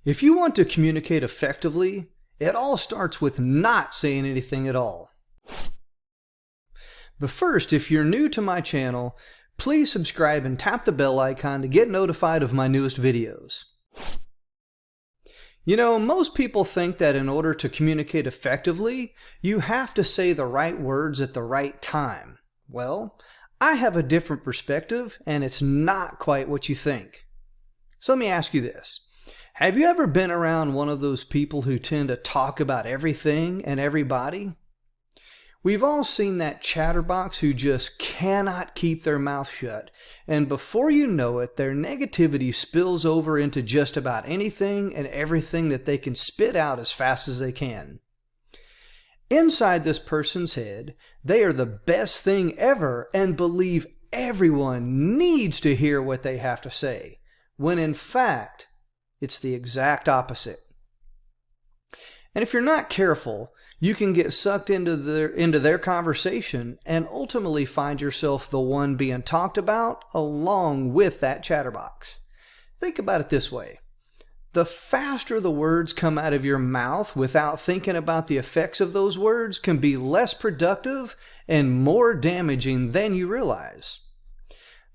If you want to communicate effectively, it all starts with not saying anything at all. But first, if you're new to my channel, please subscribe and tap the bell icon to get notified of my newest videos. You know, most people think that in order to communicate effectively, you have to say the right words at the right time. Well, I have a different perspective, and it's not quite what you think. So let me ask you this. Have you ever been around one of those people who tend to talk about everything and everybody? We've all seen that chatterbox who just cannot keep their mouth shut, and before you know it, their negativity spills over into just about anything and everything that they can spit out as fast as they can. Inside this person's head, they are the best thing ever and believe everyone needs to hear what they have to say, when in fact, it's the exact opposite. And if you're not careful, you can get sucked into their conversation and ultimately find yourself the one being talked about along with that chatterbox. Think about it this way. The faster the words come out of your mouth without thinking about the effects of those words can be less productive and more damaging than you realize.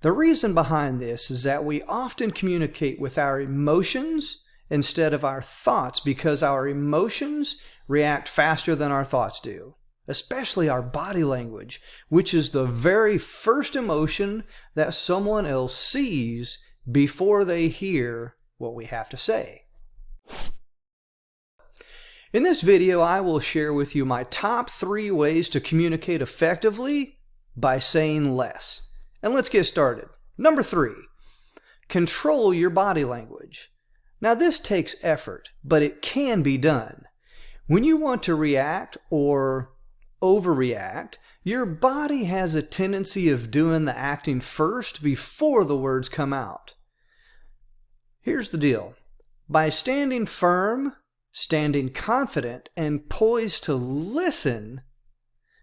The reason behind this is that we often communicate with our emotions instead of our thoughts because our emotions react faster than our thoughts do, especially our body language, which is the very first emotion that someone else sees before they hear what we have to say. In this video, I will share with you my top 3 ways to communicate effectively by saying less. And let's get started. Number 3, control your body language. Now this takes effort, but it can be done. When you want to react or overreact, your body has a tendency of doing the acting first before the words come out. Here's the deal. By standing firm, standing confident, and poised to listen,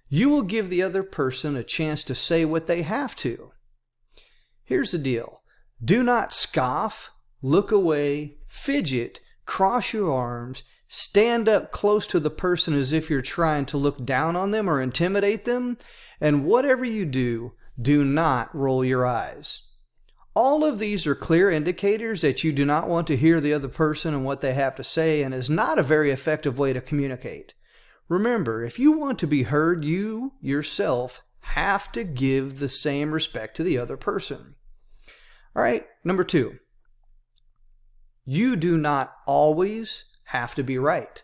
you will give the other person a chance to say what they have to. Here's the deal. Do not scoff, look away, fidget, cross your arms, stand up close to the person as if you're trying to look down on them or intimidate them, and whatever you do, do not roll your eyes. All of these are clear indicators that you do not want to hear the other person and what they have to say, and is not a very effective way to communicate. Remember, if you want to be heard, you yourself have to give the same respect to the other person. All right, number 2. You do not always have to be right.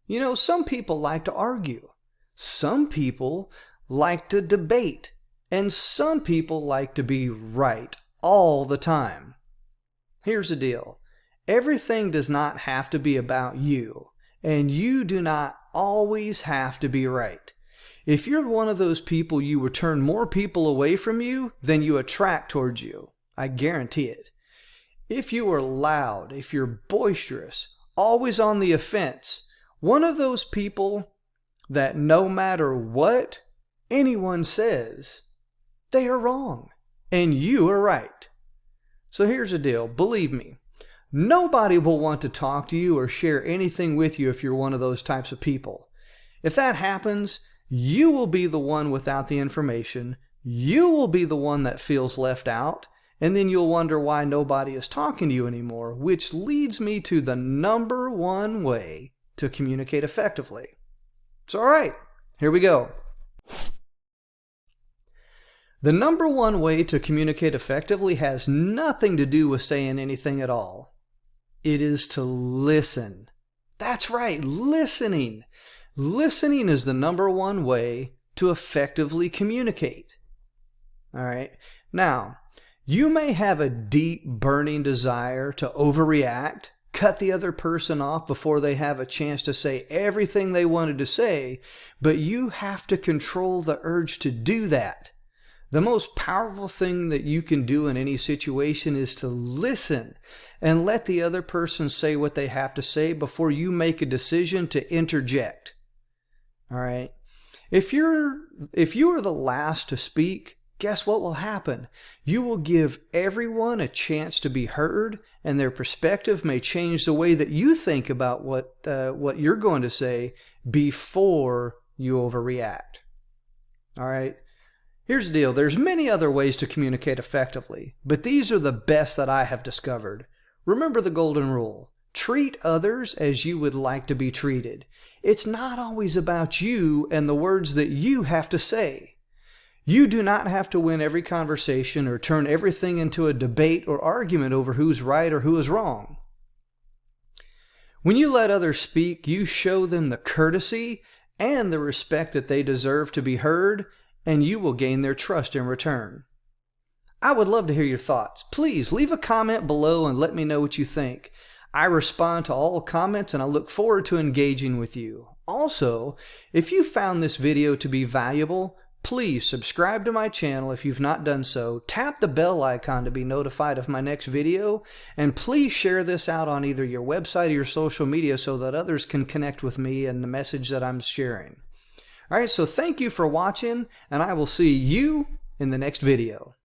You know, some people like to argue. Some people like to debate. And some people like to be right all the time. Here's the deal. Everything does not have to be about you. And you do not always have to be right. If you're one of those people, you will turn more people away from you than you attract towards you. I guarantee it. If you are loud, if you're boisterous, always on the offense, one of those people that no matter what anyone says, they are wrong and you are right. So here's the deal. Believe me, nobody will want to talk to you or share anything with you if you're one of those types of people. If that happens, you will be the one without the information. You will be the one that feels left out. And then you'll wonder why nobody is talking to you anymore, which leads me to the number 1 way to communicate effectively. So, all right, here we go. The number 1 way to communicate effectively has nothing to do with saying anything at all. It is to listen. That's right, listening. Listening is the number 1 way to effectively communicate. All right, now, you may have a deep, burning desire to overreact, cut the other person off before they have a chance to say everything they wanted to say, but you have to control the urge to do that. The most powerful thing that you can do in any situation is to listen and let the other person say what they have to say before you make a decision to interject. All right? If you are the last to speak, guess what will happen? You will give everyone a chance to be heard, and their perspective may change the way that you think about what you're going to say before you overreact. All right? Here's the deal. There's many other ways to communicate effectively, but these are the best that I have discovered. Remember the golden rule. Treat others as you would like to be treated. It's not always about you and the words that you have to say. You do not have to win every conversation or turn everything into a debate or argument over who's right or who is wrong. When you let others speak, you show them the courtesy and the respect that they deserve to be heard, and you will gain their trust in return. I would love to hear your thoughts. Please leave a comment below and let me know what you think. I respond to all comments and I look forward to engaging with you. Also, if you found this video to be valuable, please subscribe to my channel if you've not done so. Tap the bell icon to be notified of my next video, and please share this out on either your website or your social media so that others can connect with me and the message that I'm sharing. All right, so thank you for watching, and I will see you in the next video.